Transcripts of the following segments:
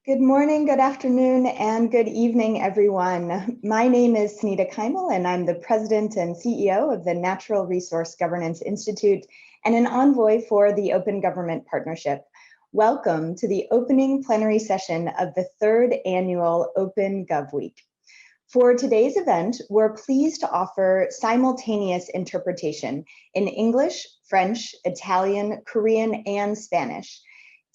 Good morning, good afternoon, and good evening, everyone. My name is Sunita Kaimel, and I'm the President and CEO of the Natural Resource Governance Institute and an envoy for the Open Government Partnership. Welcome to the opening plenary session of the third annual Open Gov Week. For today's event, we're pleased to offer simultaneous interpretation in English, French, Italian, Korean, and Spanish.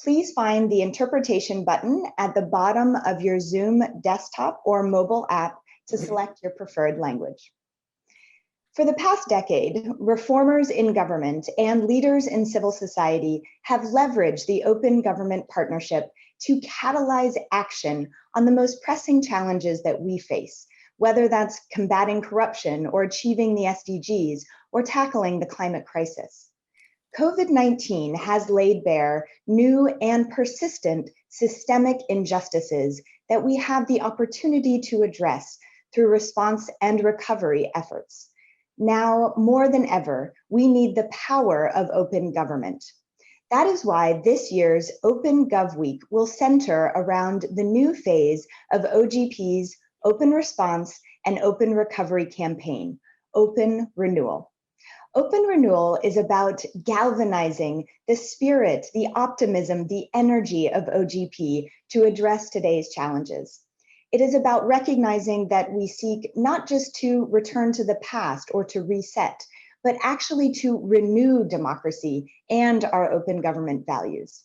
Please find the interpretation button at the bottom of your Zoom desktop or mobile app to select your preferred language. For the past decade, reformers in government and leaders in civil society have leveraged the Open Government Partnership to catalyze action on the most pressing challenges that we face, whether that's combating corruption or achieving the SDGs or tackling the climate crisis. COVID-19 has laid bare new and persistent systemic injustices that we have the opportunity to address through response and recovery efforts. Now, more than ever, we need the power of open government. That is why this year's Open Gov Week will center around the new phase of OGP's Open Response and Open Recovery campaign, Open Renewal. Open Renewal is about galvanizing the spirit, the optimism, the energy of OGP to address today's challenges. It is about recognizing that we seek not just to return to the past or to reset, but actually to renew democracy and our open government values.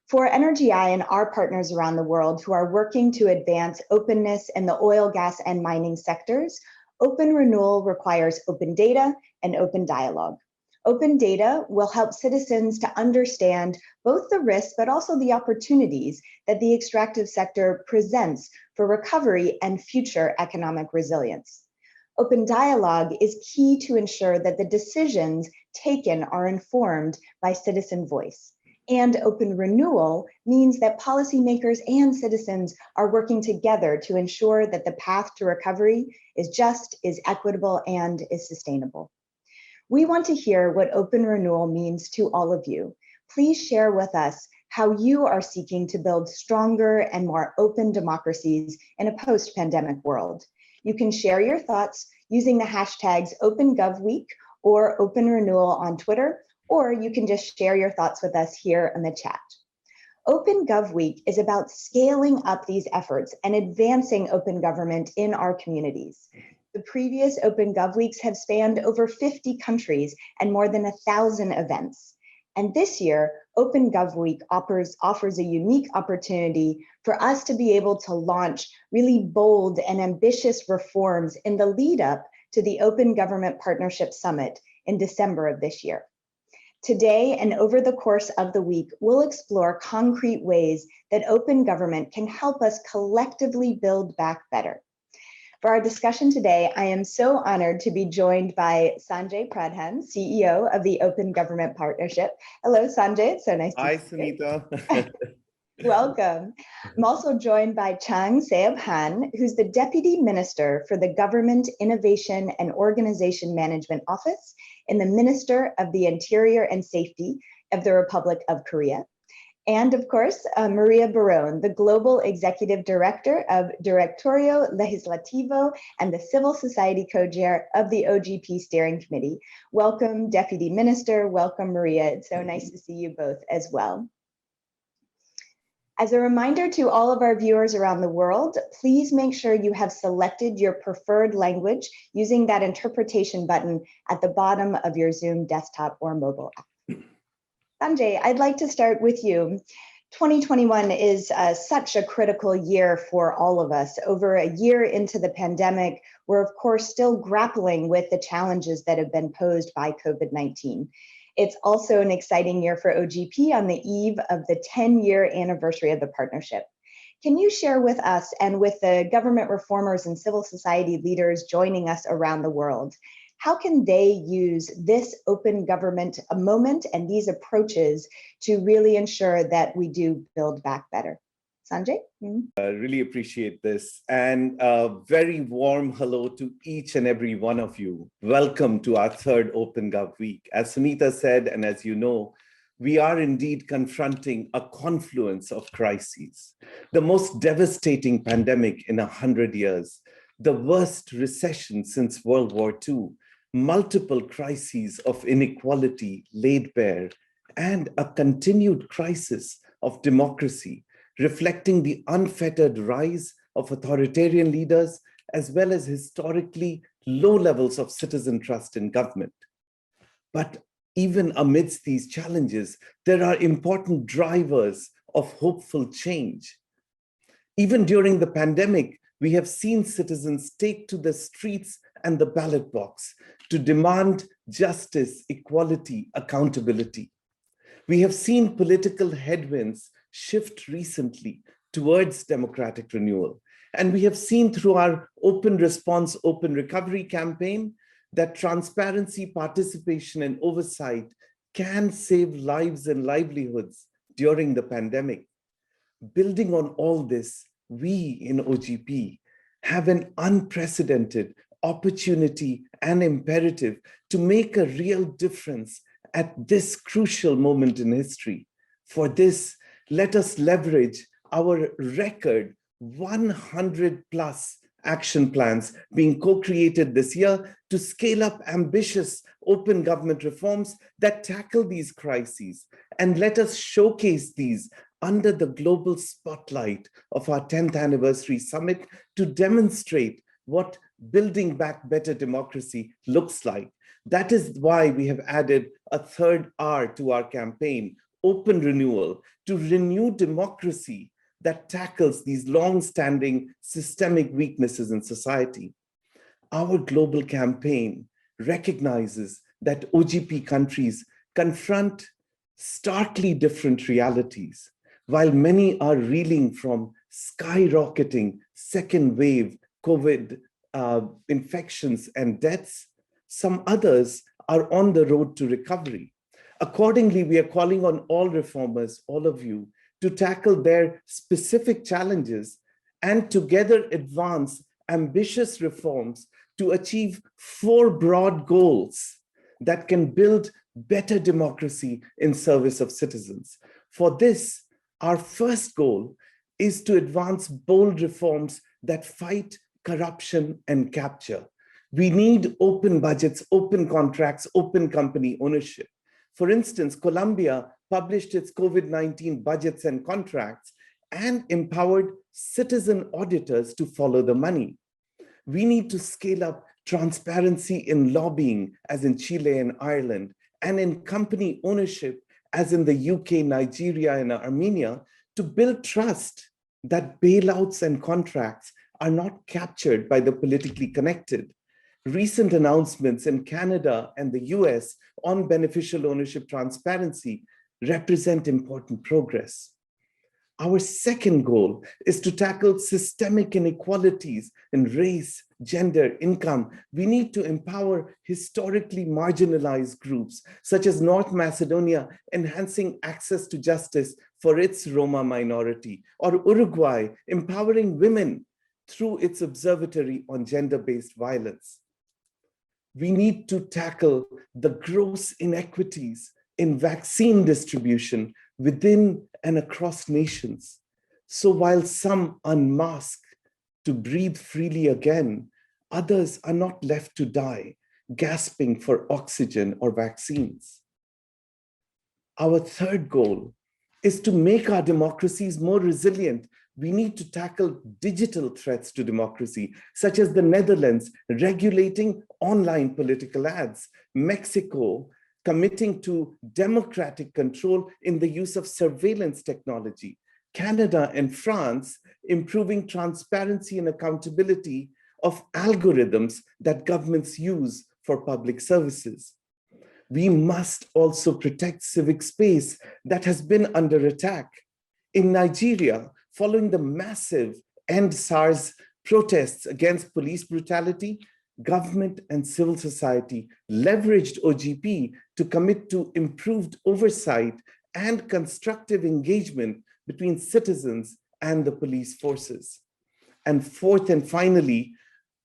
For NRGI and our partners around the world who are working to advance openness in the oil, gas, and mining sectors, Open Renewal requires open data and open dialogue. Open data will help citizens to understand both the risks but also the opportunities that the extractive sector presents for recovery and future economic resilience. Open dialogue is key to ensure that the decisions taken are informed by citizen voice. And open renewal means that policymakers and citizens are working together to ensure that the path to recovery is just, is equitable, and is sustainable. We want to hear what open renewal means to all of you. Please share with us how you are seeking to build stronger and more open democracies in a post-pandemic world. You can share your thoughts using the hashtags OpenGovWeek or Open Renewal on Twitter, or you can just share your thoughts with us here in the chat. Open Gov Week is about scaling up these efforts and advancing open government in our communities. The previous Open Gov Weeks have spanned over 50 countries and more than 1,000 events. And this year, Open Gov Week offers a unique opportunity for us to be able to launch really bold and ambitious reforms in the lead up to the Open Government Partnership Summit in December of this year. Today and over the course of the week, we'll explore concrete ways that open government can help us collectively build back better. For our discussion today, I am so honored to be joined by Sanjay Pradhan, CEO of the Open Government Partnership. Hello, Sanjay. It's so nice to see you. Hi, Sunita. Welcome. I'm also joined by Chang Seab Han, who's the Deputy Minister for the Government Innovation and Organization Management Office in the Minister of the Interior and Safety of the Republic of Korea. And of course, Maria Barone, the Global Executive Director of Directorio Legislativo and the Civil Society Co-Chair of the OGP Steering Committee. Welcome, Deputy Minister. Welcome, Maria. It's so nice to see you both as well. As a reminder to all of our viewers around the world, please make sure you have selected your preferred language using that interpretation button at the bottom of your Zoom desktop or mobile app. Sanjay, I'd like to start with you. 2021 is such a critical year for all of us. Over a year into the pandemic, we're of course still grappling with the challenges that have been posed by COVID-19. It's also an exciting year for OGP on the eve of the 10-year anniversary of the partnership. Can you share with us and with the government reformers and civil society leaders joining us around the world, how can they use this open government moment and these approaches to really ensure that we do build back better? Sanjay? I really appreciate this, and a very warm hello to each and every one of you. Welcome to our third Open Gov Week. As Sunita said, and as you know, we are indeed confronting a confluence of crises. The most devastating pandemic in 100 years, the worst recession since World War II, multiple crises of inequality laid bare, and a continued crisis of democracy, reflecting the unfettered rise of authoritarian leaders, as well as historically low levels of citizen trust in government. But even amidst these challenges, there are important drivers of hopeful change. Even during the pandemic, we have seen citizens take to the streets and the ballot box to demand justice, equality, accountability. We have seen political headwinds shift recently towards democratic renewal. And we have seen through our Open Response, Open Recovery campaign that transparency, participation, and oversight can save lives and livelihoods during the pandemic. Building on all this, we in OGP have an unprecedented opportunity and imperative to make a real difference at this crucial moment in history. For this, let us leverage our record 100 plus action plans being co-created this year to scale up ambitious open government reforms that tackle these crises. And let us showcase these under the global spotlight of our 10th anniversary summit to demonstrate what building back better democracy looks like. That is why we have added a third R to our campaign, Open Renewal, to renew democracy that tackles these long-standing systemic weaknesses in society. Our global campaign recognizes that OGP countries confront starkly different realities. While many are reeling from skyrocketing second wave COVID infections and deaths, some others are on the road to recovery. Accordingly, we are calling on all reformers, all of you, to tackle their specific challenges and together advance ambitious reforms to achieve 4 broad goals that can build better democracy in service of citizens. For this, our first goal is to advance bold reforms that fight corruption and capture. We need open budgets, open contracts, open company ownership. For instance, Colombia published its COVID-19 budgets and contracts and empowered citizen auditors to follow the money. We need to scale up transparency in lobbying, as in Chile and Ireland, and in company ownership, as in the UK, Nigeria, and Armenia, to build trust that bailouts and contracts are not captured by the politically connected. Recent announcements in Canada and the US on beneficial ownership transparency represent important progress. Our second goal is to tackle systemic inequalities in race, gender, income. We need to empower historically marginalized groups, such as North Macedonia, enhancing access to justice for its Roma minority, or Uruguay, empowering women through its Observatory on Gender-Based Violence. We need to tackle the gross inequities in vaccine distribution within and across nations. So while some unmask to breathe freely again, others are not left to die, gasping for oxygen or vaccines. Our third goal is to make our democracies more resilient. We need to tackle digital threats to democracy, such as the Netherlands regulating online political ads, Mexico committing to democratic control in the use of surveillance technology, Canada and France improving transparency and accountability of algorithms that governments use for public services. We must also protect civic space that has been under attack. In Nigeria, following the massive End SARS protests against police brutality, government and civil society leveraged OGP to commit to improved oversight and constructive engagement between citizens and the police forces. And fourth and finally,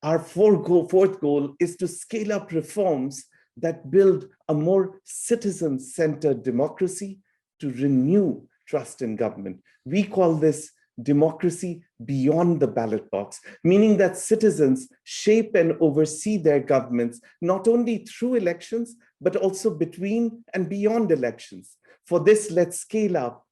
our fourth goal is to scale up reforms that build a more citizen-centered democracy to renew trust in government. We call this democracy beyond the ballot box, meaning that citizens shape and oversee their governments, not only through elections, but also between and beyond elections. For this, let's scale up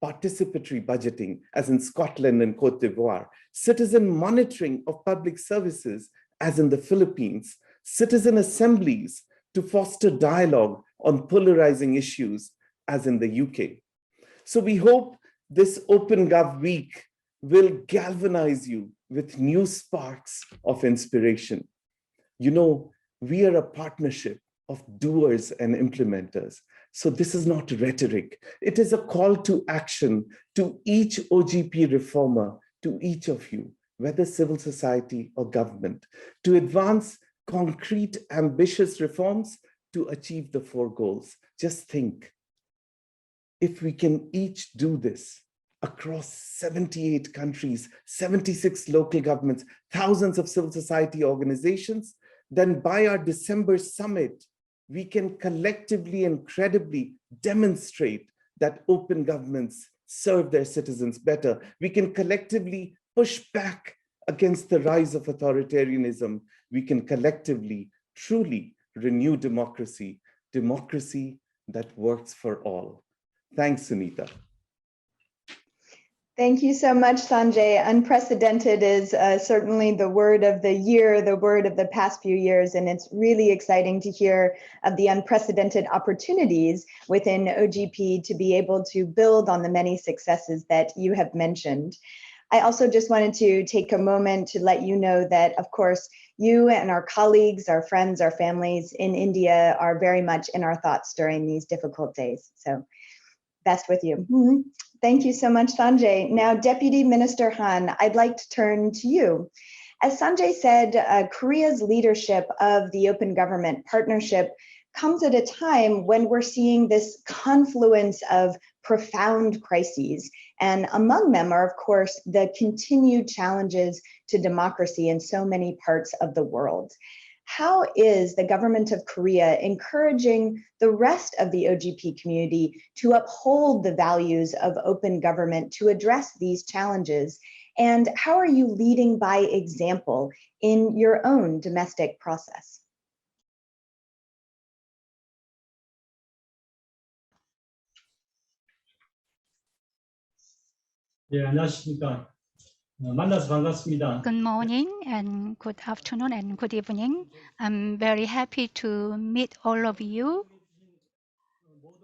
participatory budgeting, as in Scotland and Cote d'Ivoire, citizen monitoring of public services, as in the Philippines, citizen assemblies to foster dialogue on polarizing issues, as in the UK. So we hope this Open Gov Week will galvanize you with new sparks of inspiration. You know, we are a partnership of doers and implementers. So this is not rhetoric. It is a call to action to each OGP reformer, to each of you, whether civil society or government, to advance concrete, ambitious reforms to achieve the 4 goals. Just think, if we can each do this across 78 countries, 76 local governments, thousands of civil society organizations, then by our December summit, we can collectively and credibly demonstrate that open governments serve their citizens better. We can collectively push back against the rise of authoritarianism. We can collectively, truly renew democracy, democracy that works for all. Thanks, Sunita. Thank you so much, Sanjay. Unprecedented is certainly the word of the year, the word of the past few years, and it's really exciting to hear of the unprecedented opportunities within OGP to be able to build on the many successes that you have mentioned. I also just wanted to take a moment to let you know that, of course, you and our colleagues, our friends, our families in India are very much in our thoughts during these difficult days. So best with you. Thank you so much, Sanjay. Now, Deputy Minister Han, I'd like to turn to you. As Sanjay said, Korea's leadership of the Open Government Partnership comes at a time when we're seeing this confluence of profound crises. And among them are, of course, the continued challenges to democracy in so many parts of the world. How is the government of Korea encouraging the rest of the OGP community to uphold the values of open government to address these challenges? And how are you leading by example in your own domestic process? 네, 안녕하십니까. 만나서 반갑습니다. Good morning and good afternoon and good evening. I'm very happy to meet all of you.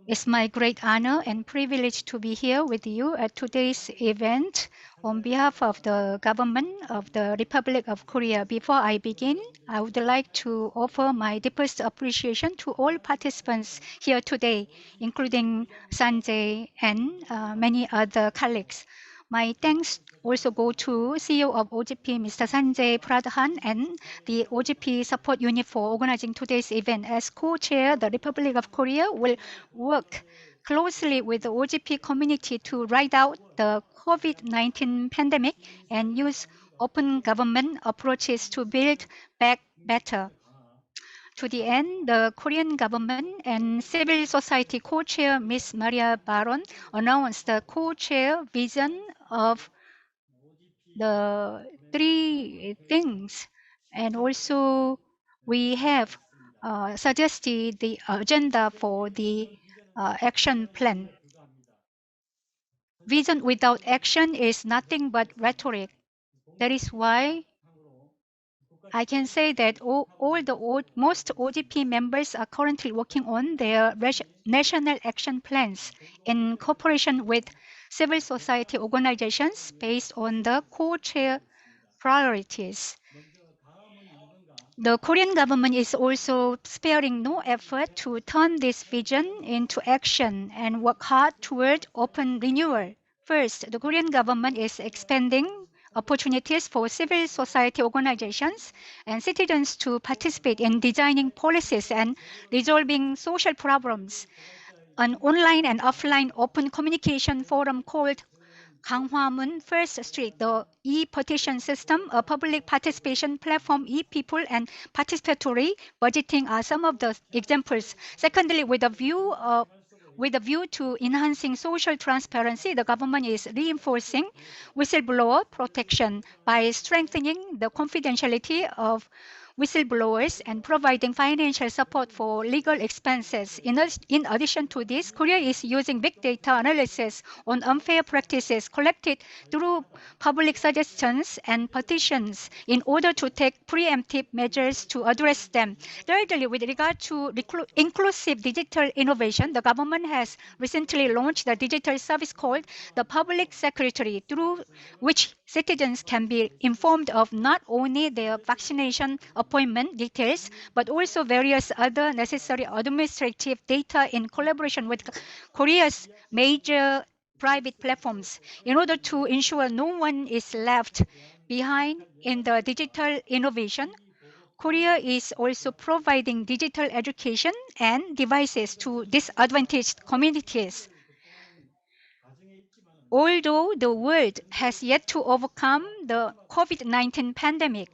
It's my great honor and privilege to be here with you at today's event on behalf of the government of the Republic of Korea. Before I begin, I would like to offer my deepest appreciation to all participants here today, including Sanjay and many other colleagues. My thanks also go to CEO of OGP, Mr. Sanjay Pradhan, and the OGP support unit for organizing today's event. As co-chair, the Republic of Korea will work closely with the OGP community to ride out the COVID-19 pandemic and use open government approaches to build back better. To the end, the Korean government and civil society co-chair Ms. Maria Baron announced the co-chair vision of the 3 things. And also we have suggested the agenda for the action plan. Vision without action is nothing but rhetoric. That is why I can say that most OGP members are currently working on their national action plans in cooperation with civil society organizations based on the co-chair priorities. The Korean government is also sparing no effort to turn this vision into action and work hard toward open renewal. First, the Korean government is expanding opportunities for civil society organizations and citizens to participate in designing policies and resolving social problems. An online and offline open communication forum called Ganghwamun First Street, the e-petition system, a public participation platform, e-people, and participatory budgeting are some of the examples. Secondly, with a view With a view to enhancing social transparency, the government is reinforcing whistleblower protection by strengthening the confidentiality of whistleblowers and providing financial support for legal expenses. In addition to this, Korea is using big data analysis on unfair practices collected through public suggestions and petitions in order to take preemptive measures to address them. Thirdly, with regard to inclusive digital innovation, the government has recently launched a digital service called the Public Secretary, through which citizens can be informed of not only their vaccination appointment details, but also various other necessary administrative data in collaboration with Korea's major private platforms in order to ensure no one is left behind in the digital innovation. Korea is also providing digital education and devices to disadvantaged communities. Although the world has yet to overcome the COVID-19 pandemic,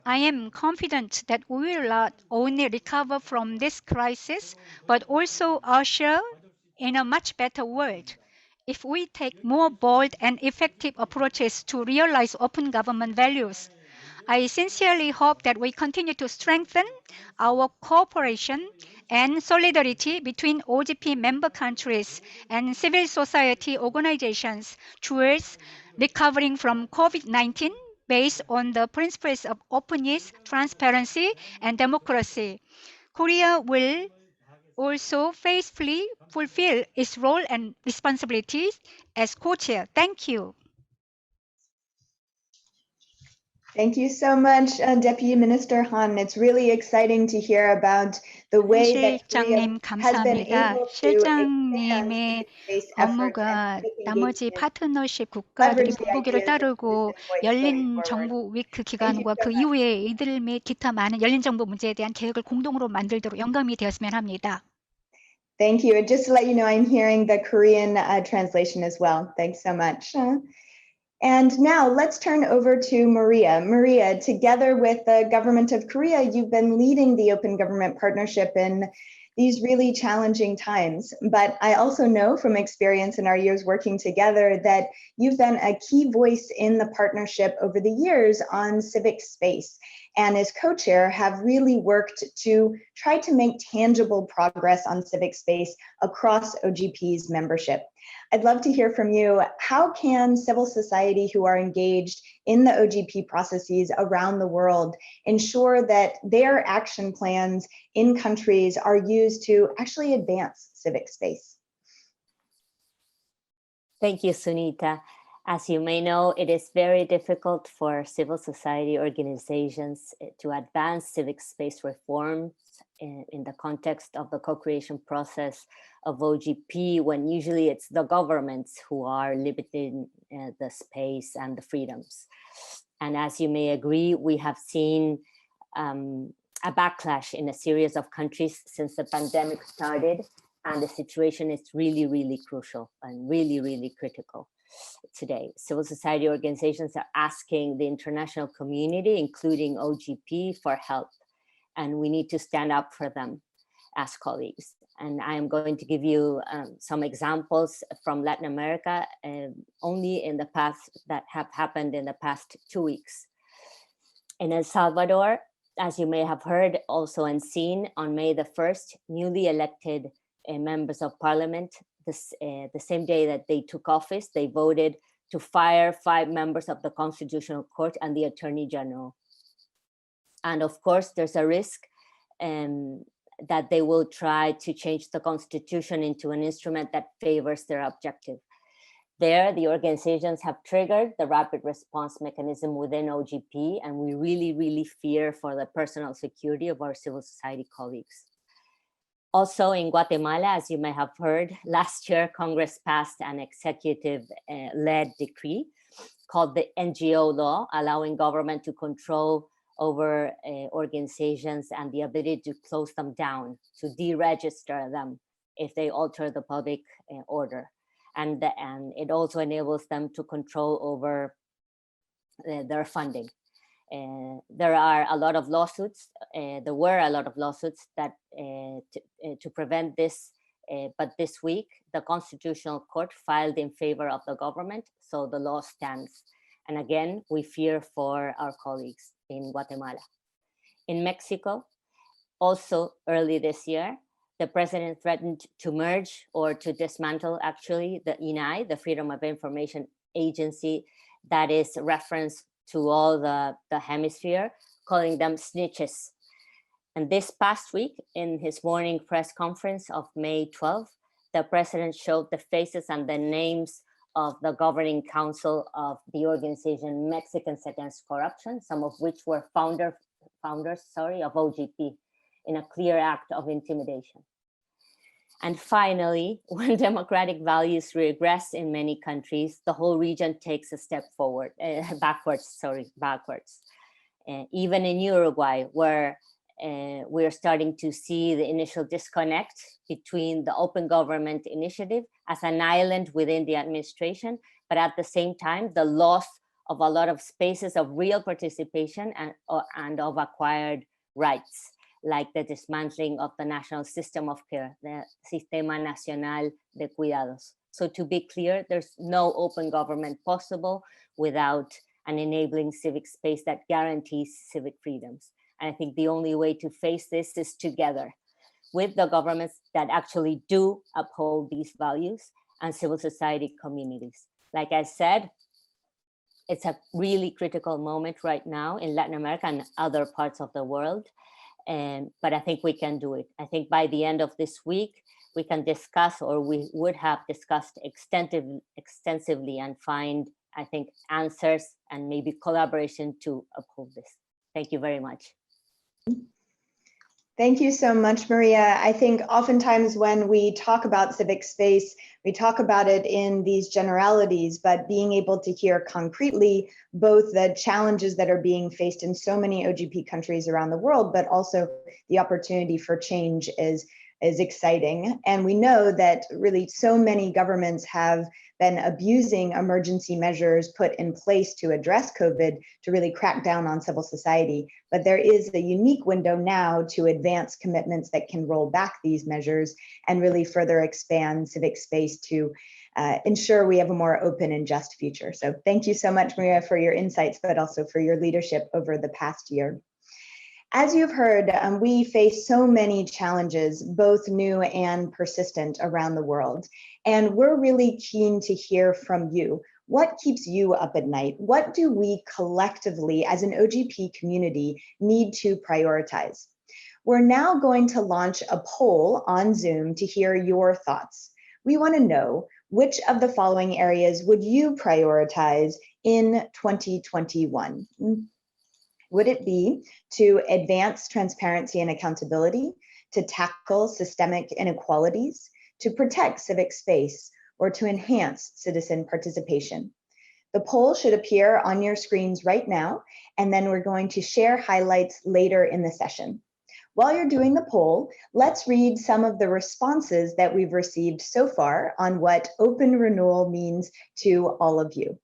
I am confident that we will not only recover from this crisis, but also usher in a much better world if we take more bold and effective approaches to realize open government values. I sincerely hope that we continue to strengthen our cooperation and solidarity between OGP member countries and civil society organizations towards recovering from COVID-19 based on the principles of openness, transparency, and democracy. Korea will also faithfully fulfill its role and responsibilities as co-chair. Thank you. Thank you so much, Deputy Minister Han. It's really exciting to hear about the way that Korea 실장님 has been 감사합니다. able to expand 실장님의 civic-based efforts and 업무가 civic 나머지 engagement, 파트너십 국가들이 leverage the 본보기를 ideas of 따르고 citizen voice going 열린 forward. 정부 위크 Thank you 기간과 so 그 much. 이후에 이들 및 기타 많은 열린 정부 문제에 대한 계획을 공동으로 만들도록 영감이 되었으면 합니다. Thank you. And just to let you know, I'm hearing the Korean translation as well. Thanks so much. And now let's turn over to Maria. Maria, together with the government of Korea, you've been leading the Open Government Partnership in these really challenging times. But I also know from experience in our years working together that you've been a key voice in the partnership over the years on civic space, and as co-chair have really worked to try to make tangible progress on civic space across OGP's membership. I'd love to hear from you. How can civil society who are engaged in the OGP processes around the world ensure that their action plans in countries are used to actually advance civic space? Thank you, Sunita. As you may know, it is very difficult for civil society organizations to advance civic space reforms in the context of the co-creation process of OGP, when usually it's the governments who are limiting the space and the freedoms. And as you may agree, we have seen a backlash in a series of countries since the pandemic started, and the situation is really, really crucial and really, really critical today. Civil society organizations are asking the international community, including OGP, for help, and we need to stand up for them as colleagues. And I am going to give you some examples from Latin America, only in the past, that have happened in the past 2 weeks. In El Salvador, as you may have heard also and seen, on May the 1st, newly elected members of parliament, the same day that they took office, they voted to fire 5 members of the Constitutional Court and the Attorney General. And of course, there's a risk that they will try to change the Constitution into an instrument that favors their objective. There, the organizations have triggered the rapid response mechanism within OGP, and we really, really fear for the personal security of our civil society colleagues. Also in Guatemala, as you may have heard, last year, Congress passed an executive-led decree called the NGO law, allowing government to control over organizations and the ability to close them down, to deregister them if they alter the public order. And it also enables them to control over their funding. There are a lot of lawsuits. There were a lot of lawsuits that to prevent this But this week, the Constitutional Court filed in favor of the government, so the law stands. And again, we fear for our colleagues in Guatemala. In Mexico, also early this year, the president threatened to merge or to dismantle actually the INAI, the Freedom of Information Agency, that is reference to all the hemisphere, calling them snitches. And this past week, in his morning press conference of May 12, the president showed the faces and the names of the governing council of the organization Mexicans Against Corruption, some of which were founders of OGP, in a clear act of intimidation. And finally, when democratic values regress in many countries, the whole region takes a step forward, backwards. Even in Uruguay, where we're starting to see the initial disconnect between the Open Government Initiative as an island within the administration, but at the same time, the loss of a lot of spaces of real participation and of acquired rights, like the dismantling of the national system of care, the Sistema Nacional de Cuidados. So to be clear, there's no open government possible without an enabling civic space that guarantees civic freedoms. And I think the only way to face this is together with the governments that actually do uphold these values and civil society communities. Like I said, it's a really critical moment right now in Latin America and other parts of the world. But I think we can do it. I think by the end of this week, we can discuss, or we would have discussed extensively and find, I think, answers and maybe collaboration to uphold this. Thank you very much. Thank you so much, Maria. I think oftentimes when we talk about civic space, we talk about it in these generalities, but being able to hear concretely both the challenges that are being faced in so many OGP countries around the world, but also the opportunity for change is exciting. And we know that really so many governments have been abusing emergency measures put in place to address COVID to really crack down on civil society. But there is a unique window now to advance commitments that can roll back these measures and really further expand civic space to ensure we have a more open and just future. So thank you so much, Maria, for your insights, but also for your leadership over the past year. As you've heard, we face so many challenges, both new and persistent around the world. And we're really keen to hear from you. What keeps you up at night? What do we collectively as an OGP community need to prioritize? We're now going to launch a poll on Zoom to hear your thoughts. We want to know which of the following areas would you prioritize in 2021? Would it be to advance transparency and accountability, to tackle systemic inequalities, to protect civic space, or to enhance citizen participation? The poll should appear on your screens right now, and then we're going to share highlights later in the session. While you're doing the poll, let's read some of the responses that we've received so far on what open renewal means to all of you.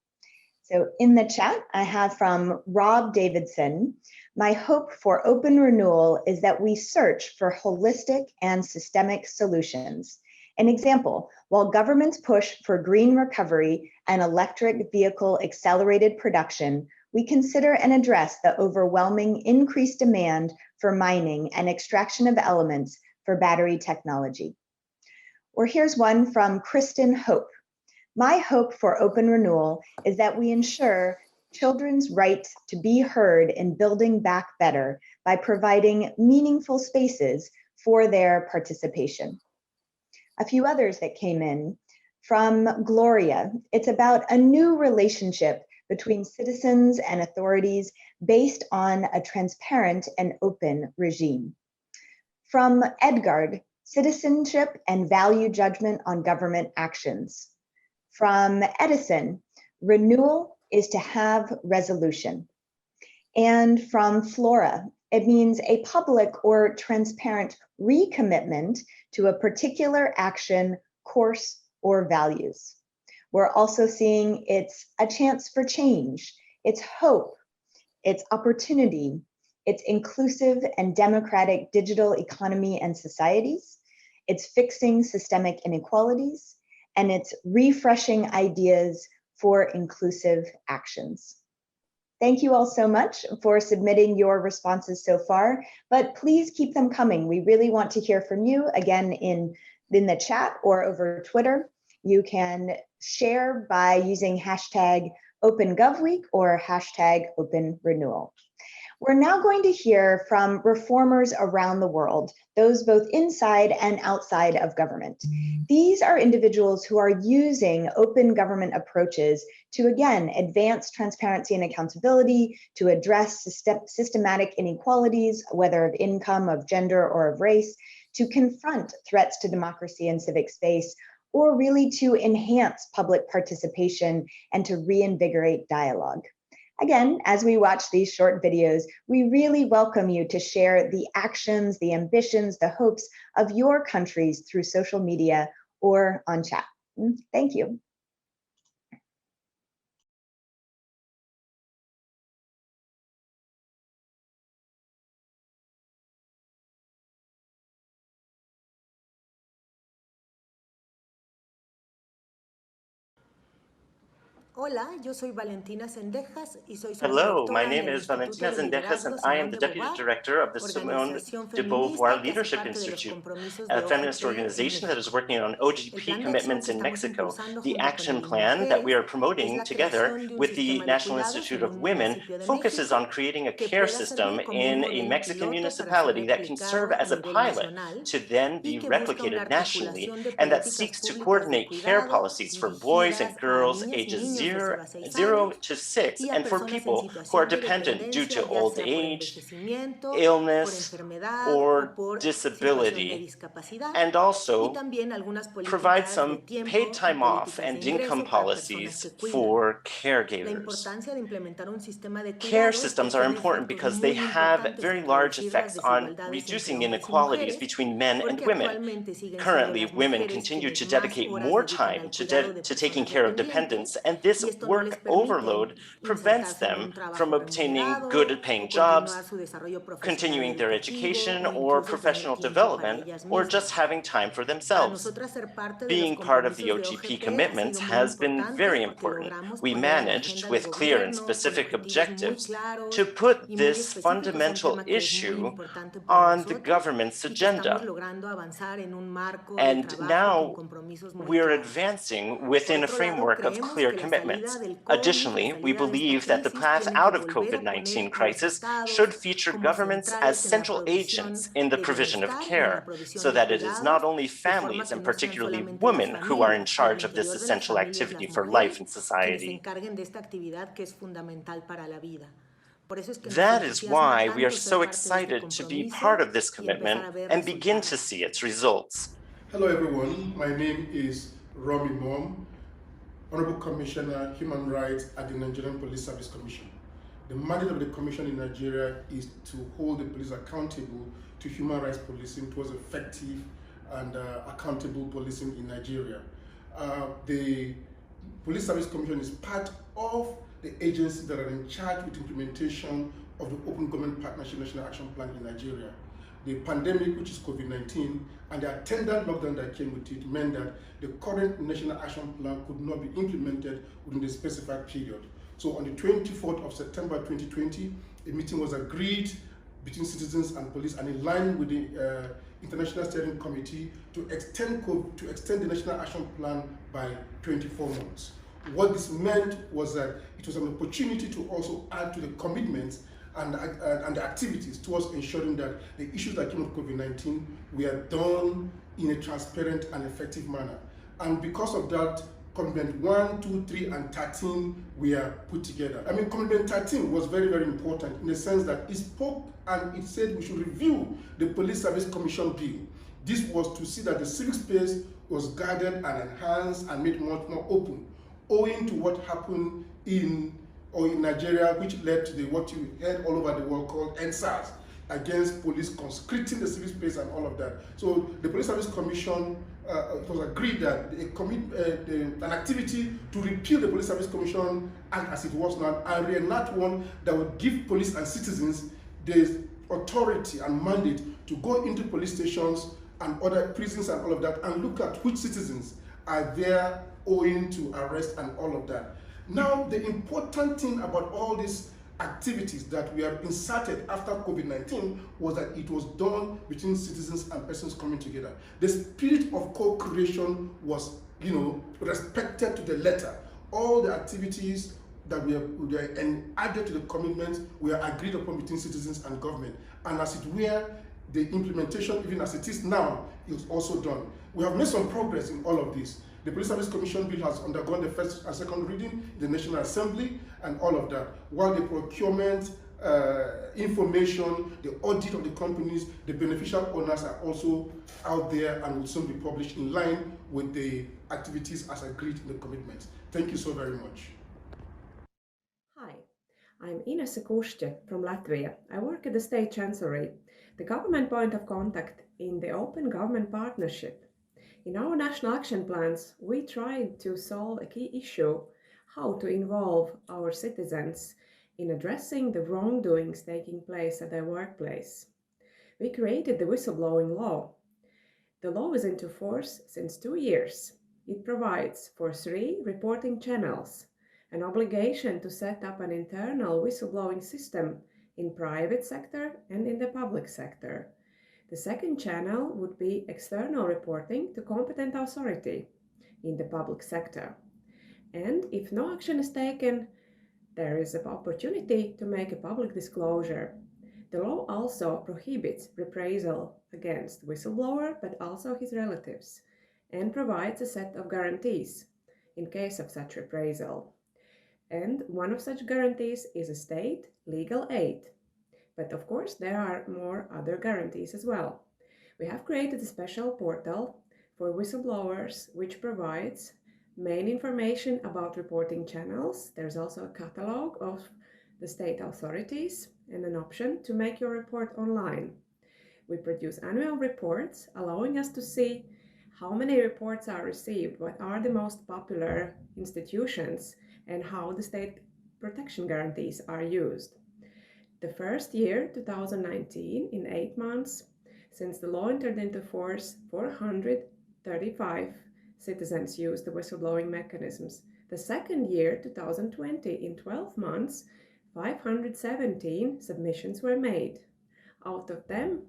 So in the chat, I have from Rob Davidson, my hope for open renewal is that we search for holistic and systemic solutions. An example, while governments push for green recovery and electric vehicle accelerated production, we consider and address the overwhelming increased demand for mining and extraction of elements for battery technology. Or here's one from Kristen Hope. My hope for open renewal is that we ensure children's right to be heard in building back better by providing meaningful spaces for their participation. A few others that came in from Gloria. It's about a new relationship between citizens and authorities based on a transparent and open regime. From Edgard, citizenship and value judgment on government actions. From Edison, renewal is to have resolution. And from Flora, it means a public or transparent recommitment to a particular action, course, or values. We're also seeing it's a chance for change, it's hope, it's opportunity, it's inclusive and democratic digital economy and societies, it's fixing systemic inequalities, and it's refreshing ideas for inclusive actions. Thank you all so much for submitting your responses so far, but please keep them coming. We really want to hear from you, again, in the chat or over Twitter. You can share by using hashtag OpenGovWeek or hashtag OpenRenewal. We're now going to hear from reformers around the world, those both inside and outside of government. These are individuals who are using open government approaches to, again, advance transparency and accountability, to address systematic inequalities, whether of income, of gender, or of race, to confront threats to democracy and civic space, or really to enhance public participation and to reinvigorate dialogue. Again, as we watch these short videos, we really welcome you to share the actions, the ambitions, the hopes of your countries through social media or on chat. Thank you. Hello, my name is Valentina Zendejas, and I am the Deputy Director of the Simone de Beauvoir Leadership Institute, a feminist organization that is working on OGP commitments in Mexico. The action plan that we are promoting together with the National Institute of Women focuses on creating a care system in a Mexican municipality that can serve as a pilot to then be replicated nationally, and that seeks to coordinate care policies for boys and girls ages 0 to 6, and for people who are dependent due to old age, illness, or disability, and also provide some paid time off and income policies for caregivers. Care systems are important because they have very large effects on reducing inequalities between men and women. Currently, women continue to dedicate more time to taking care of dependents, and this work overload prevents them from obtaining good-paying jobs, continuing their education or professional development, or just having time for themselves. Being part of the OGP commitments has been very important. We managed, with clear and specific objectives, to put this fundamental issue on the government's agenda. And now we're advancing within a framework of clear commitments. Additionally, we believe that the path out of COVID-19 crisis should feature governments as central agents in the provision of care, so that it is not only families, and particularly women, who are in charge of this essential activity for life and society. That is why we are so excited to be part of this commitment and begin to see its results. Hello everyone, my name is Romy Mom, Honorable Commissioner, Human Rights at the Nigerian Police Service Commission. The mandate of the Commission in Nigeria is to hold the police accountable to human rights policing towards effective and accountable policing in Nigeria. The Police Service Commission is part of the agencies that are in charge with implementation of the Open Government Partnership National Action Plan in Nigeria. The pandemic, which is COVID-19, and the attendant lockdown that came with it meant that the current National Action Plan could not be implemented within the specified period. So on the 24th of September 2020, a meeting was agreed between citizens and police and in line with the International Steering Committee to extend the National Action Plan by 24 months. What this meant was that it was an opportunity to also add to the commitments and the activities towards ensuring that the issues that came with COVID-19 were done in a transparent and effective manner. And because of that, Commitment 1, 2, 3, and 13 were put together. I mean, Commitment 13 was very, very important in the sense that it spoke and it said we should review the Police Service Commission bill. This was to see that the civic space was guarded and enhanced and made much more open, owing to what happened in Nigeria, which led to what you heard all over the world called NSAS, against police conscripting the civic space and all of that. So the Police Service Commission, it was agreed that an activity to repeal the Police Service Commission Act as it was now and reenact one that would give police and citizens the authority and mandate to go into police stations and other prisons and all of that, and look at which citizens are there owing to arrest and all of that. Now, the important thing about all these activities that we have inserted after COVID-19 was that it was done between citizens and persons coming together. The spirit of co-creation was, respected to the letter. All the activities that we have added to the commitments were agreed upon between citizens and government. And as it were, the implementation, even as it is now, is also done. We have made some progress in all of this. The Police Service Commission Bill has undergone the first and second reading in the National Assembly and all of that, while the procurement, information, the audit of the companies, the beneficial owners are also out there and will soon be published in line with the activities as agreed in the commitment. Thank you so very much. Hi, I'm Ines Kuštje from Latvia. I work at the State Chancellery, the government point of contact in the Open Government Partnership. In our national action plans, we tried to solve a key issue, how to involve our citizens in addressing the wrongdoings taking place at their workplace. We created the whistleblowing law. The law is into force since 2 years. It provides for 3 reporting channels, an obligation to set up an internal whistleblowing system in private sector and in the public sector. The second channel would be external reporting to competent authority in the public sector. And if no action is taken, there is an opportunity to make a public disclosure. The law also prohibits reprisal against whistleblower, but also his relatives, and provides a set of guarantees in case of such reprisal. And one of such guarantees is a state legal aid. But of course, there are more other guarantees as well. We have created a special portal for whistleblowers, which provides main information about reporting channels. There's also a catalog of the state authorities and an option to make your report online. We produce annual reports, allowing us to see how many reports are received, what are the most popular institutions, and how the state protection guarantees are used. The first year, 2019, in 8 months, since the law entered into force, 435 citizens used the whistleblowing mechanisms. The second year, 2020, in 12 months, 517 submissions were made. Out of them,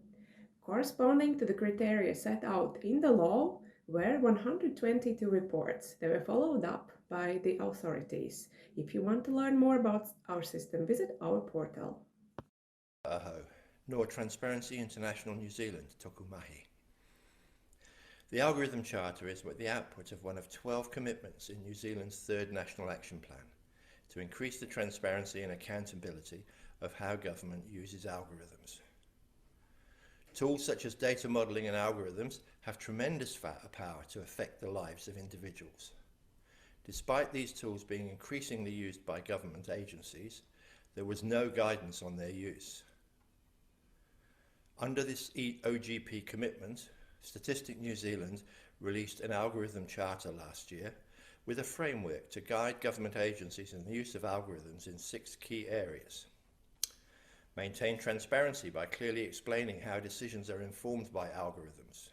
corresponding to the criteria set out in the law, were 122 reports. They were followed up by the authorities. If you want to learn more about our system, visit our portal. Aho, nor Transparency International New Zealand, Tokumahi. The Algorithm Charter is the output of one of 12 commitments in New Zealand's third National Action Plan to increase the transparency and accountability of how government uses algorithms. Tools such as data modelling and algorithms have tremendous power to affect the lives of individuals. Despite these tools being increasingly used by government agencies, there was no guidance on their use. Under this OGP commitment, Statistics New Zealand released an algorithm charter last year with a framework to guide government agencies in the use of algorithms in 6 key areas. Maintain transparency by clearly explaining how decisions are informed by algorithms.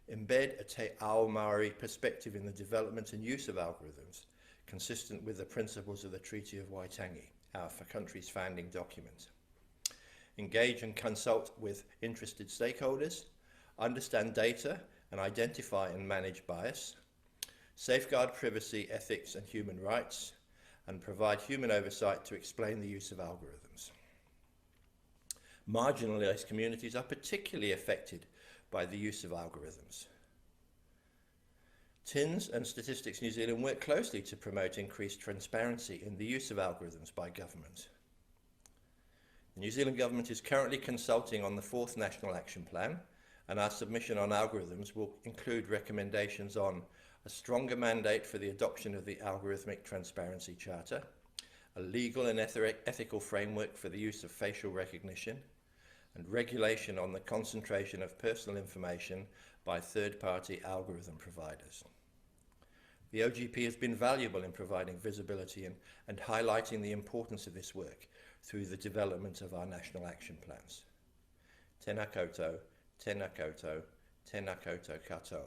Embed a Te Ao Māori perspective in the development and use of algorithms, consistent with the principles of the Treaty of Waitangi, our country's founding document. Engage and consult with interested stakeholders, understand data and identify and manage bias, safeguard privacy, ethics and human rights, and provide human oversight to explain the use of algorithms. Marginalised communities are particularly affected by the use of algorithms. TINS and Statistics New Zealand work closely to promote increased transparency in the use of algorithms by government. The New Zealand Government is currently consulting on the 4th National Action Plan, and our submission on algorithms will include recommendations on a stronger mandate for the adoption of the Algorithmic Transparency Charter, a legal and ethical framework for the use of facial recognition, and regulation on the concentration of personal information by third-party algorithm providers. The OGP has been valuable in providing visibility and highlighting the importance of this work through the development of our national action plans. Tēnā koutou, tēnā koutou, Tēnā koutou katoa.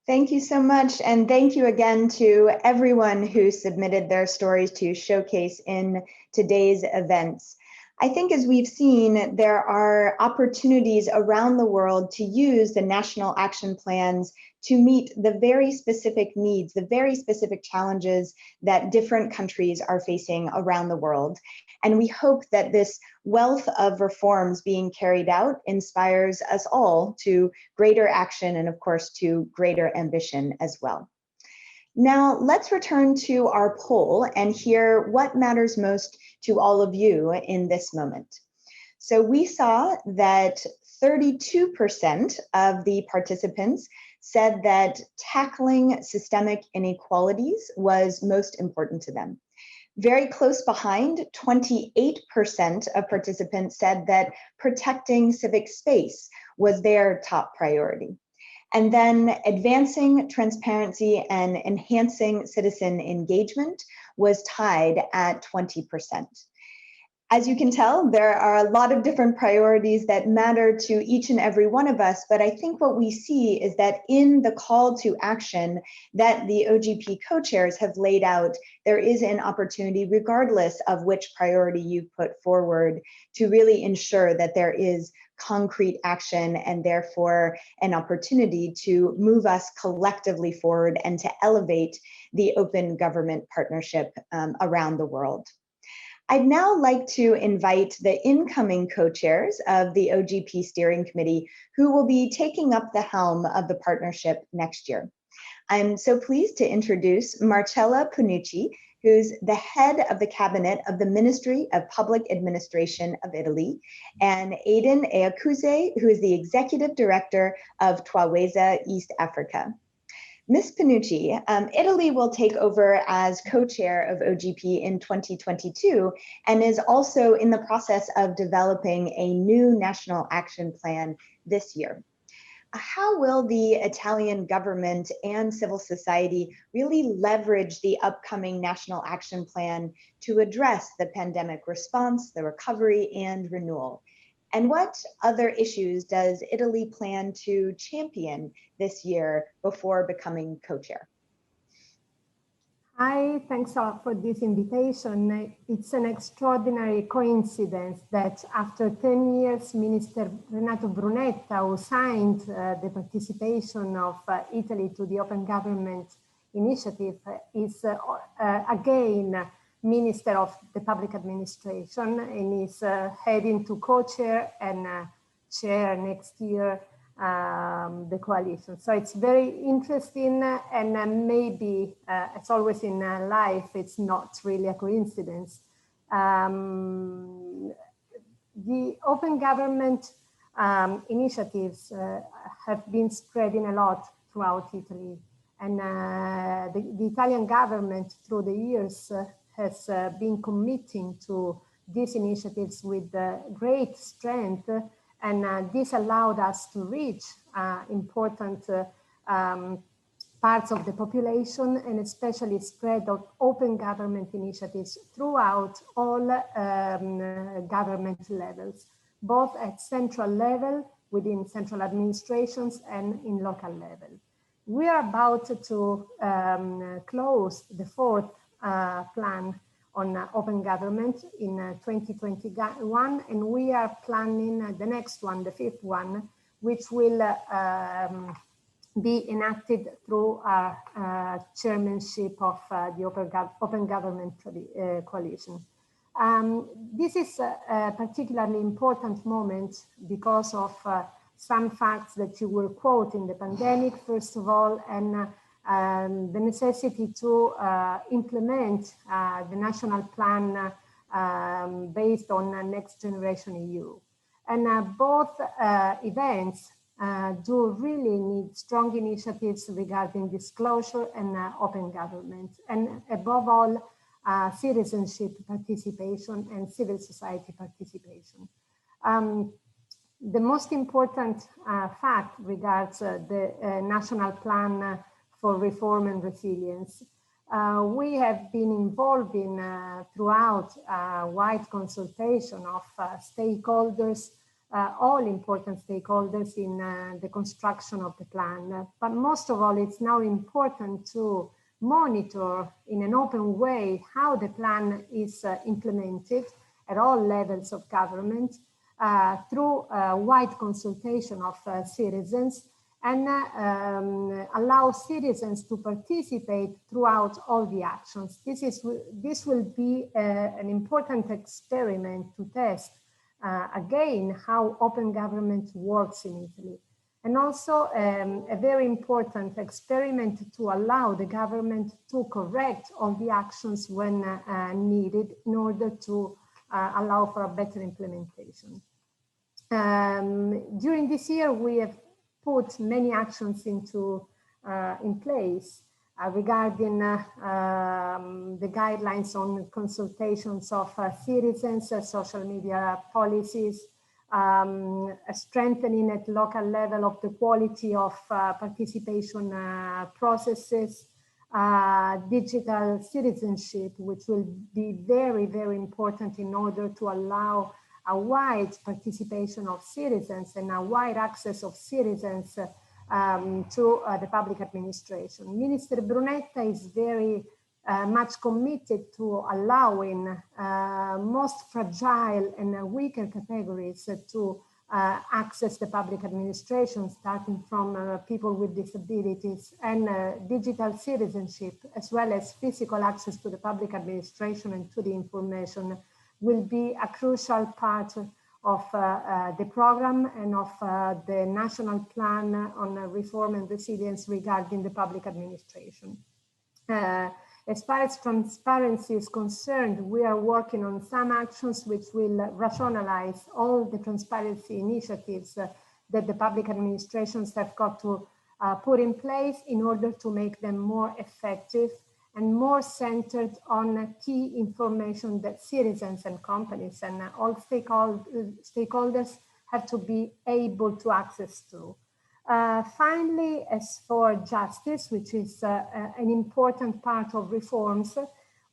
Thank you so much. And thank you again to everyone who submitted their stories to showcase in today's events. I think as we've seen, there are opportunities around the world to use the national action plans to meet the very specific needs, the very specific challenges that different countries are facing around the world. And we hope that this wealth of reforms being carried out inspires us all to greater action and, of course, to greater ambition as well. Now, let's return to our poll and hear what matters most to all of you in this moment. So we saw that 32% of the participants said that tackling systemic inequalities was most important to them. Very close behind, 28% of participants said that protecting civic space was their top priority. And then advancing transparency and enhancing citizen engagement was tied at 20%. As you can tell, there are a lot of different priorities that matter to each and every one of us, but I think what we see is that in the call to action that the OGP co-chairs have laid out, there is an opportunity, regardless of which priority you put forward, to really ensure that there is concrete action and therefore an opportunity to move us collectively forward and to elevate the open government partnership around the world. I'd now like to invite the incoming co-chairs of the OGP Steering Committee who will be taking up the helm of the partnership next year. I'm so pleased to introduce Marcella Panucci, who's the head of the cabinet of the Ministry of Public Administration of Italy, and Aiden Eakuze, who is the executive director of Twaweza East Africa. Ms. Panucci, Italy will take over as co-chair of OGP in 2022 and is also in the process of developing a new national action plan this year. How will the Italian government and civil society really leverage the upcoming national action plan to address the pandemic response, the recovery, and renewal? And what other issues does Italy plan to champion this year before becoming co-chair? Hi, thanks a lot for this invitation. It's an extraordinary coincidence that after 10 years, Minister Renato Brunetta, who signed the participation of Italy to the Open Government Initiative, is again Minister of the Public Administration and is heading to co-chair and chair next year the coalition. So it's very interesting, and maybe it's always in life, it's not really a coincidence. The open government initiatives have been spreading a lot throughout Italy, and the Italian government through the years has been committing to these initiatives with great strength, and this allowed us to reach important parts of the population, and especially spread of open government initiatives throughout all government levels, both at central level, within central administrations, and in local level. We are about to close the fourth plan on open government in 2021, and we are planning the next one, the fifth one, which will be enacted through our chairmanship of the Open Government Coalition. This is a particularly important moment because of some facts that you will quote in the pandemic, first of all, and the necessity to implement the national plan based on Next Generation EU. And both events do really need strong initiatives regarding disclosure and open government, and above all, citizenship participation and civil society participation. The most important fact regards the national plan for reform and resilience We have been involved in throughout wide consultation of stakeholders, all important stakeholders in the construction of the plan. But most of all, it's now important to monitor in an open way how the plan is implemented at all levels of government through wide consultation of citizens, and allow citizens to participate throughout all the actions. This will be an important experiment to test again how open government works in Italy. And also a very important experiment to allow the government to correct all the actions when needed in order to allow for a better implementation. During this year, we have put many actions into in place regarding the guidelines on consultations of citizens, social media policies, strengthening at local level of the quality of participation processes, digital citizenship, which will be very, very important in order to allow a wide participation of citizens and a wide access of citizens to the public administration. Minister Brunetta is very much committed to allowing most fragile and weaker categories to access the public administration, starting from people with disabilities, and digital citizenship, as well as physical access to the public administration and to the information, will be a crucial part of the program and of the national plan on reform and resilience regarding the public administration. As far as transparency is concerned, we are working on some actions which will rationalize all the transparency initiatives that the public administrations have got to put in place in order to make them more effective and more centered on key information that citizens and companies and all stakeholders have to be able to access to. Finally, as for justice, which is an important part of reforms,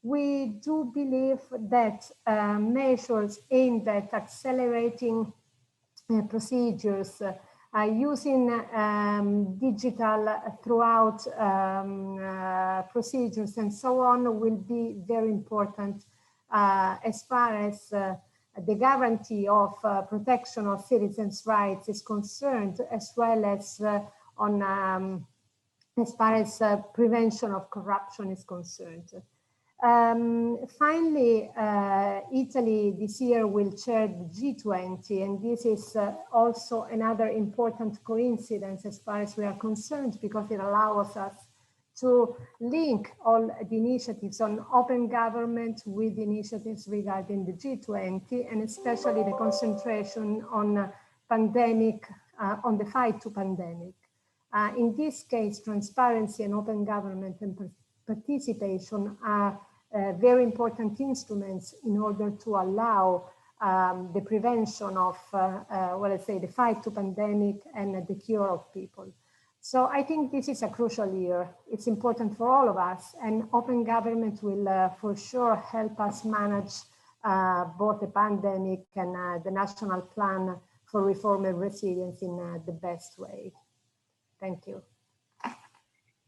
we do believe that measures aimed at accelerating procedures, using digital throughout procedures and so on will be very important as far as the guarantee of protection of citizens' rights is concerned, as well as on as far as prevention of corruption is concerned. Finally, Italy this year will chair the G20, and this is also another important coincidence as far as we are concerned, because it allows us to link all the initiatives on open government with initiatives regarding the G20, and especially the concentration on pandemic, on the fight to pandemic. In this case, transparency and open government and participation are very important instruments in order to allow the prevention of, the fight to pandemic and the cure of people. So I think this is a crucial year. It's important for all of us, and open government will for sure help us manage both the pandemic and the national plan for reform and resilience in the best way. Thank you.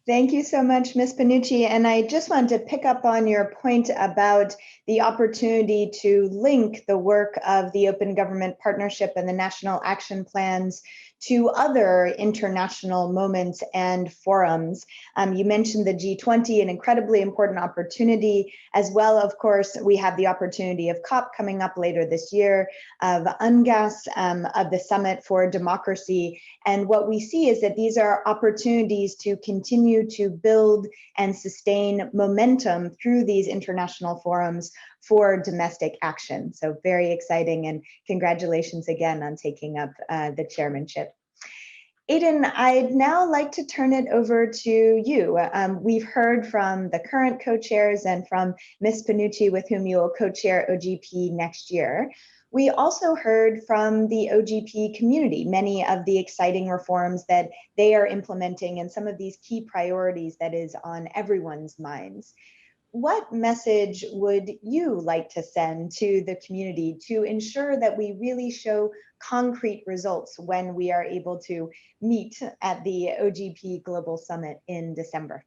Thank you so much, Ms. Panucci. And I just wanted to pick up on your point about the opportunity to link the work of the Open Government Partnership and the National Action Plans to other international moments and forums. You mentioned the G20, an incredibly important opportunity. As well, of course, we have the opportunity of COP coming up later this year, of UNGAS, of the Summit for Democracy. And what we see is that these are opportunities to continue to build and sustain momentum through these international forums for domestic action. So very exciting, and congratulations again on taking up the chairmanship. Aidan, I'd now like to turn it over to you. We've heard from the current co-chairs and from Ms. Panucci, with whom you will co-chair OGP next year. We also heard from the OGP community, many of the exciting reforms that they are implementing and some of these key priorities that is on everyone's minds. What message would you like to send to the community to ensure that we really show concrete results when we are able to meet at the OGP Global Summit in December?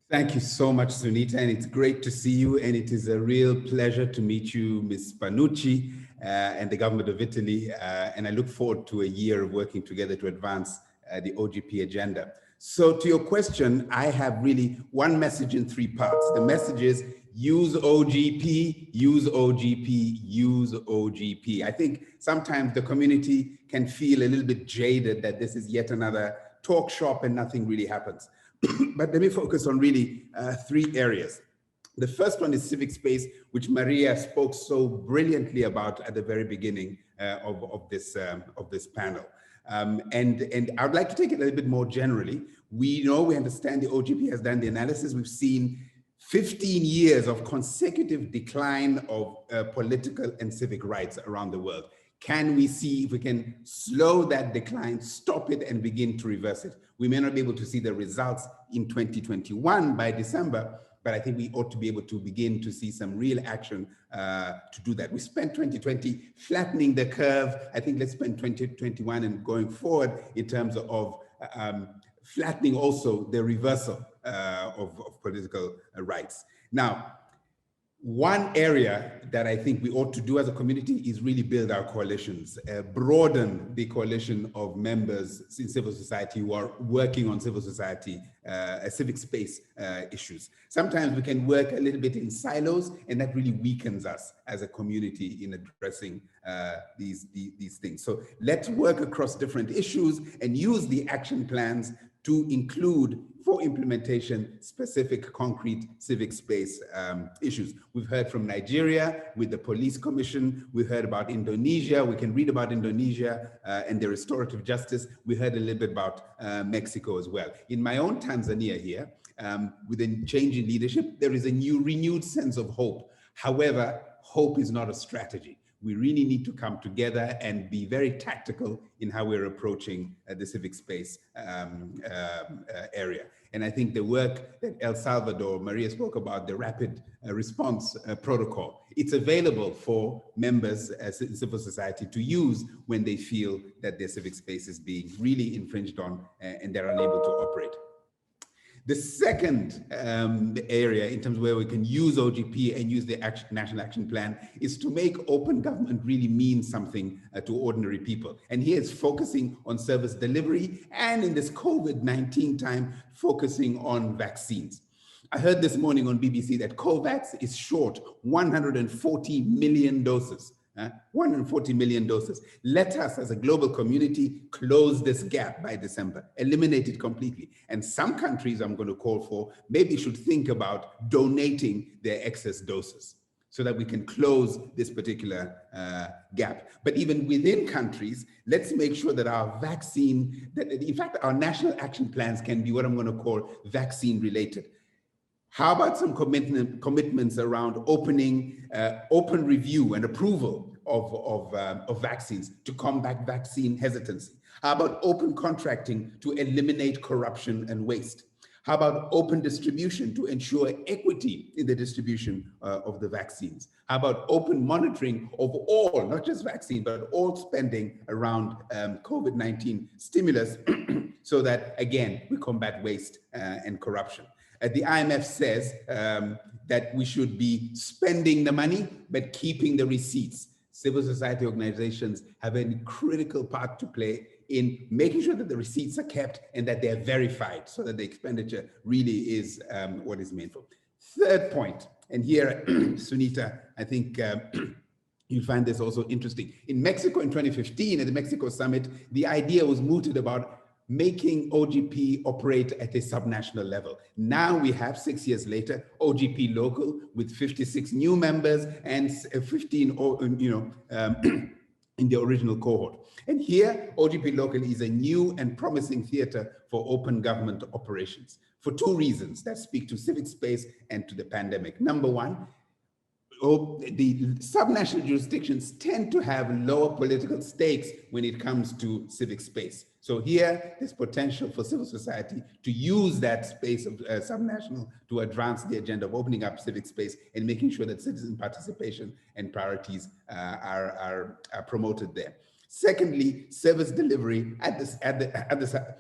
Thank you so much, Sunita, and it's great to see you, and it is a real pleasure to meet you, Ms. Panucci, and the government of Italy, and I look forward to a year of working together to advance the OGP agenda. So to your question, I have really one message in 3 parts. The message is use OGP, use OGP, use OGP. I think sometimes the community can feel a little bit jaded that this is yet another talk shop and nothing really happens. But let me focus on really 3 areas. The first one is civic space, which Maria spoke so brilliantly about at the very beginning of this panel. And I would like to take it a little bit more generally. We understand the OGP has done the analysis. We've seen 15 years of consecutive decline of political and civic rights around the world. Can we see if we can slow that decline, stop it, and begin to reverse it? We may not be able to see the results in 2021 by December, but I think we ought to be able to begin to see some real action to do that. We spent 2020 flattening the curve. I think let's spend 2021 and going forward in terms of flattening also the reversal of political rights. Now, one area that I think we ought to do as a community is really build our coalitions, broaden the coalition of members in civil society who are working on civil society, civic space issues. Sometimes we can work a little bit in silos, and that really weakens us as a community in addressing these things. So let's work across different issues and use the action plans to include for implementation specific concrete civic space issues. We've heard from Nigeria with the police commission. We heard about Indonesia. We can read about Indonesia and the restorative justice. We heard a little bit about Mexico as well. In my own Tanzania here, with a change in leadership, there is a renewed sense of hope. However, hope is not a strategy. We really need to come together and be very tactical in how we're approaching the civic space area. And I think the work that El Salvador, Maria spoke about, the rapid response protocol, it's available for members in civil society to use when they feel that their civic space is being really infringed on and they're unable to operate. The second area in terms of where we can use OGP and use the National Action Plan is to make open government really mean something to ordinary people. And here it's focusing on service delivery and in this COVID-19 time, focusing on vaccines. I heard this morning on BBC that COVAX is short 140 million doses. 140 million doses. Let us as a global community close this gap by December, eliminate it completely. And some countries I'm going to call for maybe should think about donating their excess doses so that we can close this particular gap. But even within countries, let's make sure that our vaccine, in fact, our national action plans can be what I'm going to call vaccine related. How about some commitments around open review and approval of vaccines to combat vaccine hesitancy? How about open contracting to eliminate corruption and waste? How about open distribution to ensure equity in the distribution of the vaccines? How about open monitoring of all, not just vaccine, but all spending around COVID-19 stimulus so that, again, we combat waste and corruption? The IMF says that we should be spending the money, but keeping the receipts. Civil society organizations have a critical part to play in making sure that the receipts are kept and that they're verified so that the expenditure really is what is meant for. Third point, and here, Sunita, I think you'll find this also interesting. In Mexico in 2015 at the Mexico summit, the idea was mooted about making OGP operate at a subnational level. Now we have, 6 years later, OGP local with 56 new members and 15 in the original cohort. And here, OGP local is a new and promising theater for open government operations for 2 reasons that speak to civic space and to the pandemic. Number one, the subnational jurisdictions tend to have lower political stakes when it comes to civic space. So here, there's potential for civil society to use that space of subnational to advance the agenda of opening up civic space and making sure that citizen participation and priorities are promoted there. Secondly, service delivery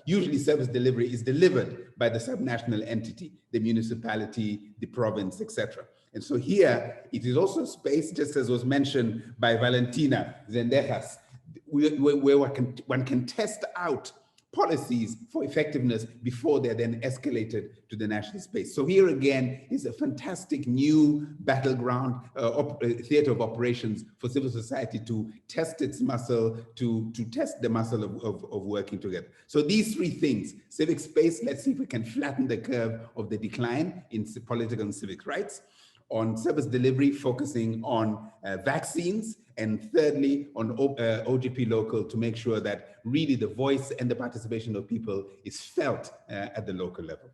usually service delivery is delivered by the subnational entity, the municipality, the province, etc. And so here, it is also space, just as was mentioned by Valentina Zendejas, where one can test out policies for effectiveness before they're then escalated to the national space. So here again is a fantastic new battleground, theater of operations for civil society to test its muscle, to test the muscle of working together. So these three things: civic space, let's see if we can flatten the curve of the decline in political and civic rights; on service delivery, focusing on vaccines; and thirdly, on OGP local, to make sure that really the voice and the participation of people is felt at the local level.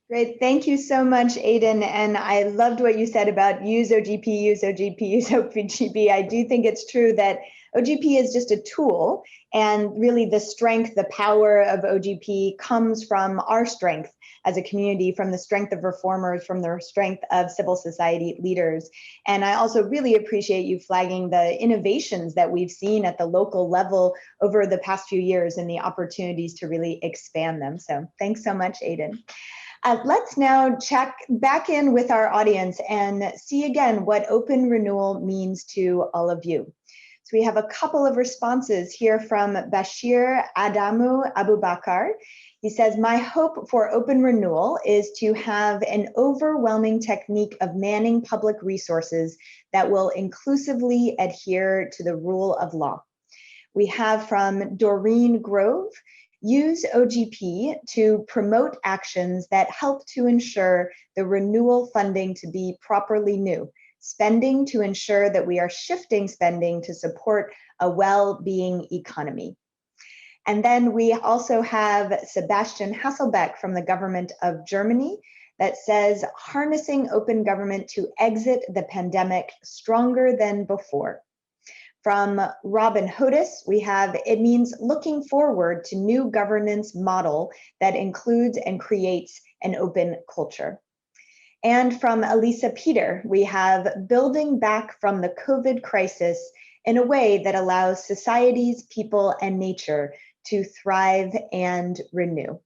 Great, thank you so much, Aidan. And I loved what you said about use OGP, use OGP, use OGP. I do think it's true that OGP is just a tool, and really the strength, the power of OGP comes from our strength as a community, from the strength of reformers, from the strength of civil society leaders. And I also really appreciate you flagging the innovations that we've seen at the local level over the past few years and the opportunities to really expand them. So thanks so much, Aidan. Let's now check back in with our audience and see again what open renewal means to all of you. So we have a couple of responses here from Bashir Adamu Abubakar. He says, my hope for open renewal is to have an overwhelming technique of manning public resources that will inclusively adhere to the rule of law. We have from Doreen Grove, use OGP to promote actions that help to ensure the renewal funding to be properly new, spending to ensure that we are shifting spending to support a well-being economy. And then we also have Sebastian Hasselbeck from the government of Germany that says, harnessing open government to exit the pandemic stronger than before. From Robin Hodis, we have, it means looking forward to new governance model that includes and creates an open culture. And from Elisa Peter, we have building back from the COVID crisis in a way that allows societies, people, and nature to thrive and renew.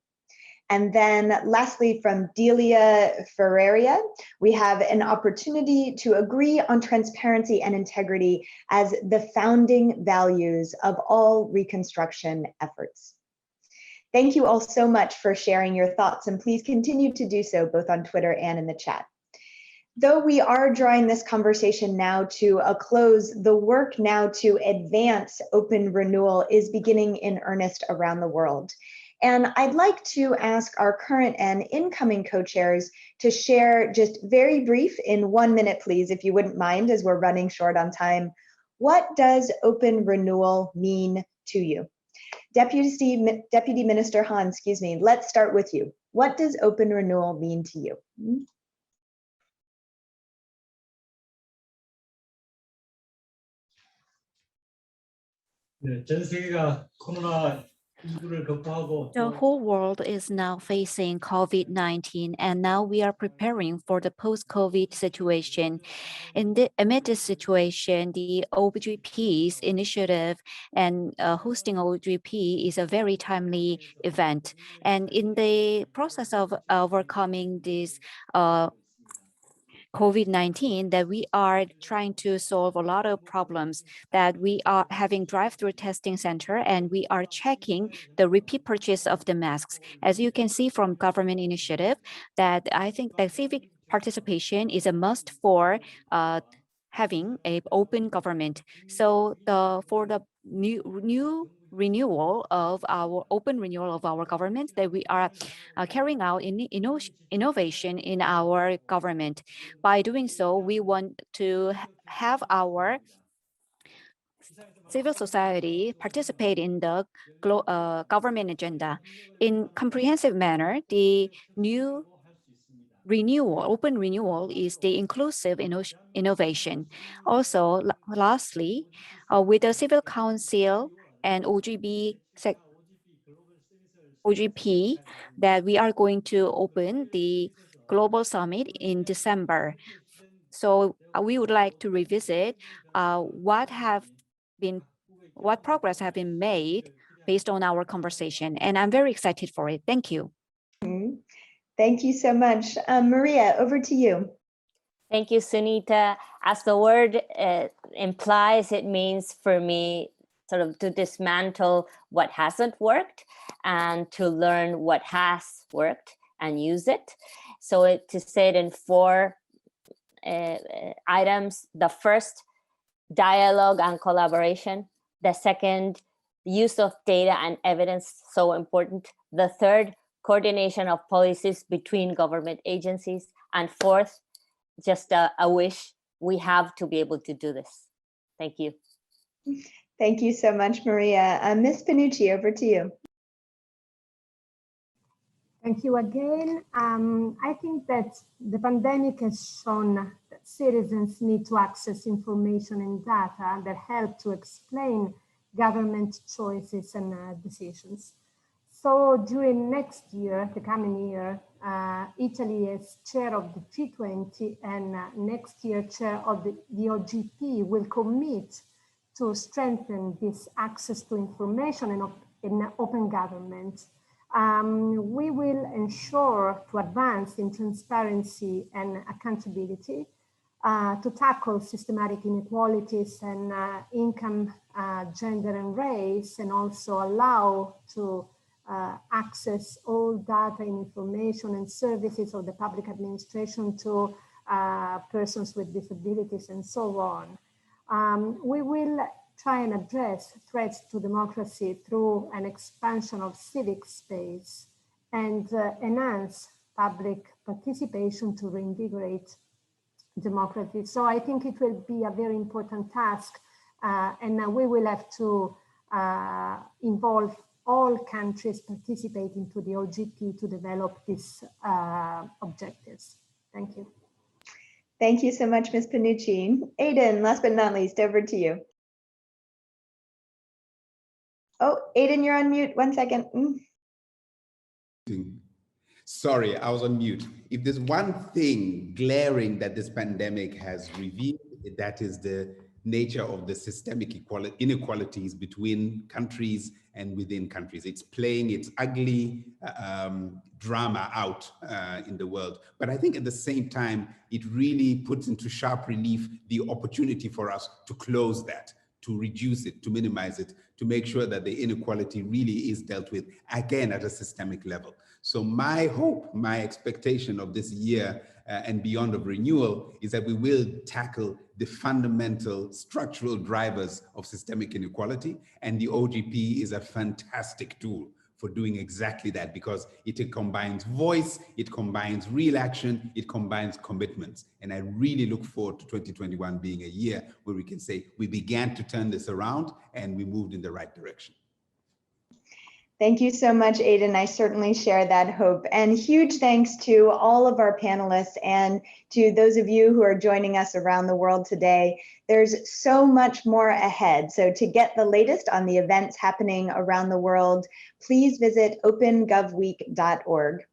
And then lastly, from Delia Ferreira, we have an opportunity to agree on transparency and integrity as the founding values of all reconstruction efforts. Thank you all so much for sharing your thoughts, and please continue to do so both on Twitter and in the chat. Though we are drawing this conversation now to a close, the work now to advance open renewal is beginning in earnest around the world. And I'd like to ask our current and incoming co-chairs to share, just very brief, in 1 minute, please, if you wouldn't mind, as we're running short on time. What does open renewal mean to you? Deputy Minister Han, excuse me, let's start with you. What does open renewal mean to you? 네, 전 세계가 코로나 The whole world is now facing COVID-19, and now we are preparing for the post-COVID situation. Amid this situation, the OGP's initiative and hosting OGP is a very timely event. And in the process of overcoming this COVID-19, that we are trying to solve a lot of problems, that we are having drive-through testing center, and we are checking the repeat purchase of the masks. As you can see from government initiative, that I think that civic participation is a must for having an open government. So for the new renewal of our open renewal of our government, that we are carrying out innovation in our government. By doing so, we want to have our civil society participate in the government agenda in comprehensive manner. The new open renewal is the inclusive innovation. Also, lastly, with the Civil Council and OGP, that we are going to open the Global Summit in December. So we would like to revisit what progress have been made based on our conversation. And I'm very excited for it. Thank you. Thank you so much. Maria, over to you. Thank you, Sunita. As the word implies, it means for me sort of to dismantle what hasn't worked and to learn what has worked and use it. So to say it in 4 items: the first, dialogue and collaboration; the second, use of data and evidence, so important; the third, coordination of policies between government agencies; and fourth, just a wish, we have to be able to do this. Thank you. Thank you so much, Maria. Ms. Panucci, over to you. Thank you again. I think that the pandemic has shown that citizens need to access information and data that help to explain government choices and decisions. So during next year, the coming year, Italy as chair of the G20 and next year chair of the OGP will commit to strengthen this access to information and open government. We will ensure to advance in transparency and accountability to tackle systematic inequalities and income, gender and race, and also allow to access all data and information and services of the public administration to persons with disabilities and so on. We will try and address threats to democracy through an expansion of civic space and enhance public participation to reinvigorate democracy. So I think it will be a very important task, and we will have to involve all countries participating to the OGP to develop these objectives. Thank you. Thank you so much, Ms. Panucci. Aidan, last but not least, over to you. Oh, Aidan, you're on mute. 1 second. Sorry, I was on mute. If there's one thing glaring that this pandemic has revealed, that is the nature of the systemic inequalities between countries and within countries. It's playing its ugly drama out in the world. But I think at the same time, it really puts into sharp relief the opportunity for us to close that, to reduce it, to minimize it, to make sure that the inequality really is dealt with, again, at a systemic level. So my hope, my expectation of this year and beyond of renewal is that we will tackle the fundamental structural drivers of systemic inequality. And the OGP is a fantastic tool for doing exactly that, because it combines voice, it combines real action, it combines commitments. And I really look forward to 2021 being a year where we can say we began to turn this around and we moved in the right direction. Thank you so much, Aidan. I certainly share that hope. And huge thanks to all of our panelists and to those of you who are joining us around the world today. There's so much more ahead. So to get the latest on the events happening around the world, please visit opengovweek.org.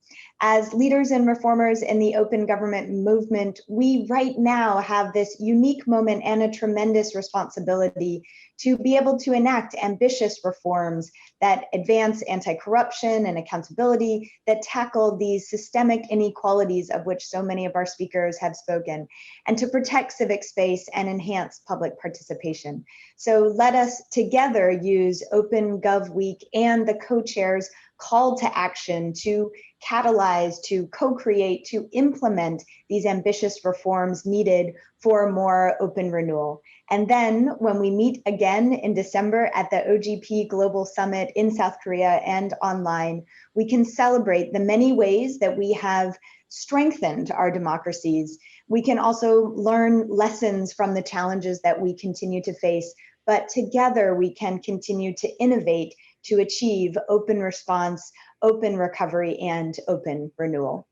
As leaders and reformers in the open government movement, we right now have this unique moment and a tremendous responsibility to be able to enact ambitious reforms that advance anti-corruption and accountability, that tackle these systemic inequalities of which so many of our speakers have spoken, and to protect civic space and enhance public participation. So let us together use Open Gov Week and the co-chairs' call to action to catalyze, to co-create, to implement these ambitious reforms needed for more open renewal. And then when we meet again in December at the OGP Global Summit in South Korea and online, we can celebrate the many ways that we have strengthened our democracies. We can also learn lessons from the challenges that we continue to face, but together we can continue to innovate to achieve open response, open recovery, and open renewal.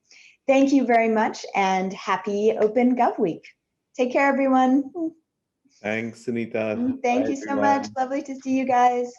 Thank you very much and happy Open Gov Week. Take care, everyone. Thanks, Sunita. Thank you so much. Lovely to see you guys.